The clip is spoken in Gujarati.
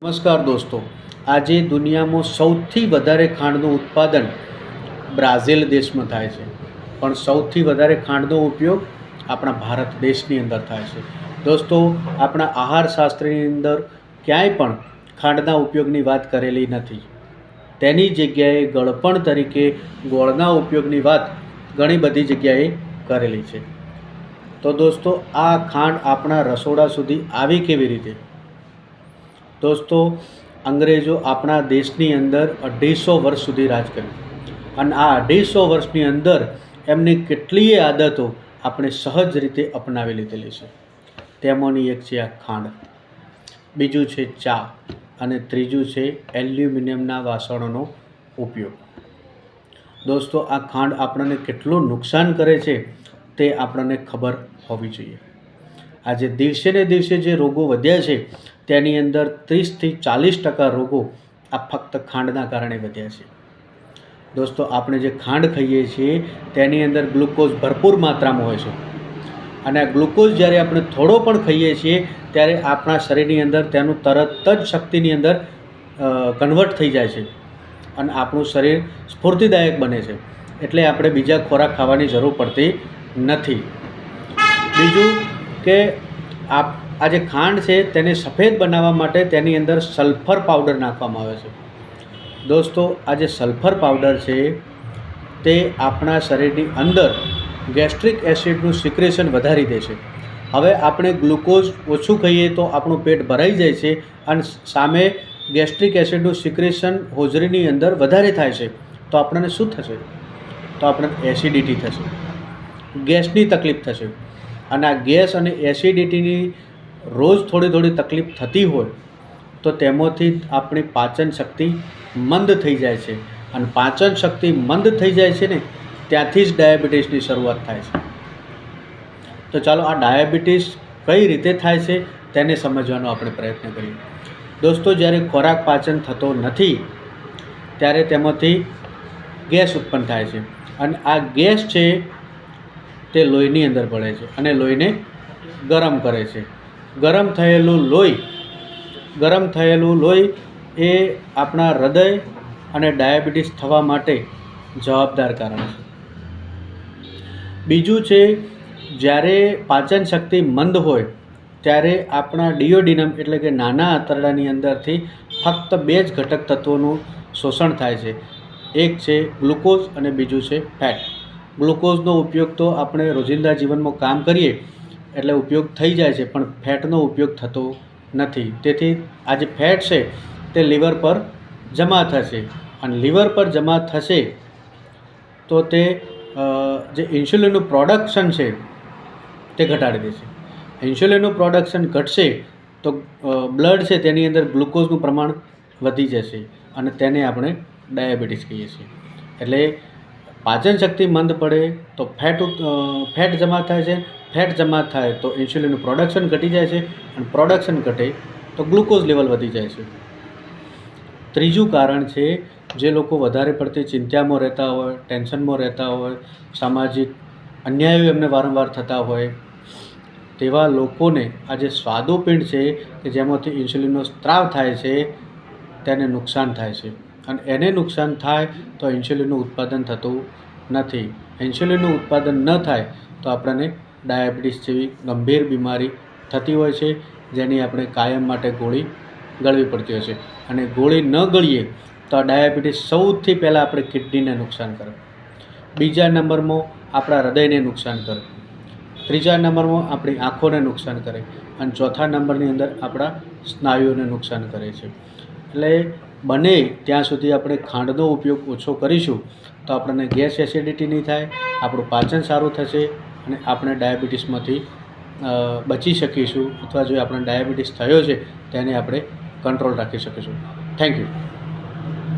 નમસ્કાર દોસ્તો, આજે દુનિયામાં સૌથી વધારે ખાંડનું ઉત્પાદન બ્રાઝિલ દેશમાં થાય છે, પણ સૌથી વધારે ખાંડનો ઉપયોગ આપણા ભારત દેશની અંદર થાય છે. દોસ્તો, આપણા આહારશાસ્ત્રની અંદર ક્યાંય પણ ખાંડના ઉપયોગની વાત કરેલી નથી. તેની જગ્યાએ ગળપણ તરીકે ગોળના ઉપયોગની વાત ઘણી બધી જગ્યાએ કરેલી છે. તો દોસ્તો, આ ખાંડ આપણા રસોડા સુધી આવી કેવી રીતે? દોસ્તો, અંગ્રેજો આપણા દેશની અંદર 250 વર્ષ સુધી રાજ કર્યું, અને આ 250 વર્ષની અંદર એમની કેટલીય આદતો આપણે સહજ રીતે અપનાવી લીધેલી છે. તેમાંની એક છે આ ખાંડ, બીજું છે ચા, અને ત્રીજું છે એલ્યુમિનિયમના વાસણોનો ઉપયોગ. દોસ્તો, આ ખાંડ આપણને કેટલું નુકસાન કરે છે તે આપણને ખબર હોવી જોઈએ. આજે દિવસે ને દિવસે જે રોગો વધ્યા છે તેની અંદર 30થી 40% રોગો આ ફક્ત ખાંડના કારણે વધ્યા છે. દોસ્તો, આપણે જે ખાંડ ખાઈએ છીએ તેની અંદર ગ્લુકોઝ ભરપૂર માત્રામાં હોય છે, અને આ ગ્લુકોઝ જ્યારે આપણે થોડો પણ ખાઈએ છીએ ત્યારે આપણા શરીરની અંદર તેનું તરત જ શક્તિની અંદર કન્વર્ટ થઈ જાય છે, અને આપણું શરીર સ્ફૂર્તિદાયક બને છે. એટલે આપણે બીજા ખોરાક ખાવાની જરૂર પડતી નથી. બીજું કે આ જે ખાંડ છે તેને સફેદ બનાવવા માટે તેની અંદર સલ્ફર પાવડર નાખવામાં આવે છે. દોસ્તો, આ જે સલ્ફર પાવડર છે તે આપણા શરીરની અંદર ગેસ્ટ્રિક એસિડનું સિક્રેશન વધારી દે છે. હવે આપણે ગ્લુકોઝ ઓછું ખાઈએ તો આપણું પેટ ભરાઈ જાય છે, અને સામે ગેસ્ટ્રિક એસિડનું સિક્રેશન હોજરીની અંદર વધારે થાય છે. તો આપણને શું થશે? તો આપણને એસિડિટી થશે, ગેસની તકલીફ થશે. અને આ ગેસ અને એસિડિટીની રોજ થોડી થોડી તકલીફ થતી હોય તો તેમાંથી આપણી પાચન શક્તિ મંદ થઈ જાય છે, અને પાચન શક્તિ મંદ થઈ જાય છે ને ત્યાંથી જ ડાયાબિટીસની શરૂઆત થાય છે. તો ચાલો આ ડાયાબિટીસ કઈ રીતે થાય છે તેને સમજવાનો આપણે પ્રયત્ન કરીએ. દોસ્તો, જ્યારે ખોરાક પાચન થતો નથી ત્યારે તેમાંથી ગેસ ઉત્પન્ન થાય છે, અને આ ગેસ છે તે લોહીની અંદર ભળે છે અને લોહીને ગરમ કરે છે. ગરમ થયેલું લોહી એ આપણા હૃદય અને ડાયાબિટીસ થવા માટે જવાબદાર કારણ છે. બીજું છે, જ્યારે પાચન શક્તિ મંદ હોય ત્યારે આપણા ડિયોડિનમ એટલે કે નાના આંતરડાની અંદરથી ફક્ત 2 જ ઘટક તત્વોનું શોષણ થાય છે. એક છે ગ્લુકોઝ અને બીજું છે ફેટ. ગ્લુકોઝનો ઉપયોગ તો આપણે રોજિંદા જીવનમાં કામ કરીએ એટલે ઉપયોગ થઈ જાય છે, પણ ફેટનો ઉપયોગ થતો નથી. તેથી આ જે ફેટ છે તે લીવર પર જમા થશે, અને લીવર પર જમા થશે તો તે જે ઇન્સ્યુલિનનું પ્રોડક્શન છે તે ઘટાડી દેશે. ઇન્સ્યુલિનનું પ્રોડક્શન ઘટશે તો બ્લડ છે તેની અંદર ગ્લુકોઝનું પ્રમાણ વધી જશે, અને તેને આપણે ડાયાબિટીસ કહીએ છીએ. એટલે પાચન શક્તિ મંદ પડે તો ફેટ જમા થાય છે, ફેટ જમા થાય તો ઇન્સ્યુલિનનું પ્રોડક્શન ઘટી જાય છે, અને પ્રોડક્શન ઘટે તો ગ્લુકોઝ લેવલ વધી જાય છે. ત્રીજું કારણ છે, જે લોકો વધારે પડતી ચિંતામાં રહેતા હોય, ટેન્શનમાં રહેતા હોય, સામાજિક અન્યાયો એમને વારંવાર થતા હોય, તેવા લોકોને આ જે સ્વાદુપિંડ છે કે જેમાંથી ઇન્સ્યુલિનનો સ્ત્રાવ થાય છે તેને નુકસાન થાય છે, અને એને નુકસાન થાય તો ઇન્સ્યુલિનનું ઉત્પાદન થતું નથી. ઇન્સ્યુલિનનું ઉત્પાદન ન થાય તો આપણને ડાયાબિટીસ જેવી ગંભીર બીમારી થતી હોય છે, જેની આપણે કાયમ માટે ગોળી ગળવી પડતી હોય છે. અને ગોળી ન ગળીએ તો આ ડાયાબિટીસ સૌથી પહેલાં આપણે કિડનીને નુકસાન કરે, બીજા નંબરમાં આપણા હૃદયને નુકસાન કરે, ત્રીજા નંબરમાં આપણી આંખોને નુકસાન કરે, અને ચોથા નંબરની અંદર આપણા સ્નાયુઓને નુકસાન કરે છે. એટલે બને ત્યાં સુધી આપણે ખાંડનો ઉપયોગ ઓછો કરીશું તો આપણને ગેસ એસિડિટી નહીં થાય, આપણું પાચન સારું થશે, અને આપણે ડાયાબિટીસમાંથી બચી શકીશું, અથવા જો આપણે ડાયાબિટીસ થયો છે તેને આપણે કંટ્રોલ રાખી શકીશું. Thank you.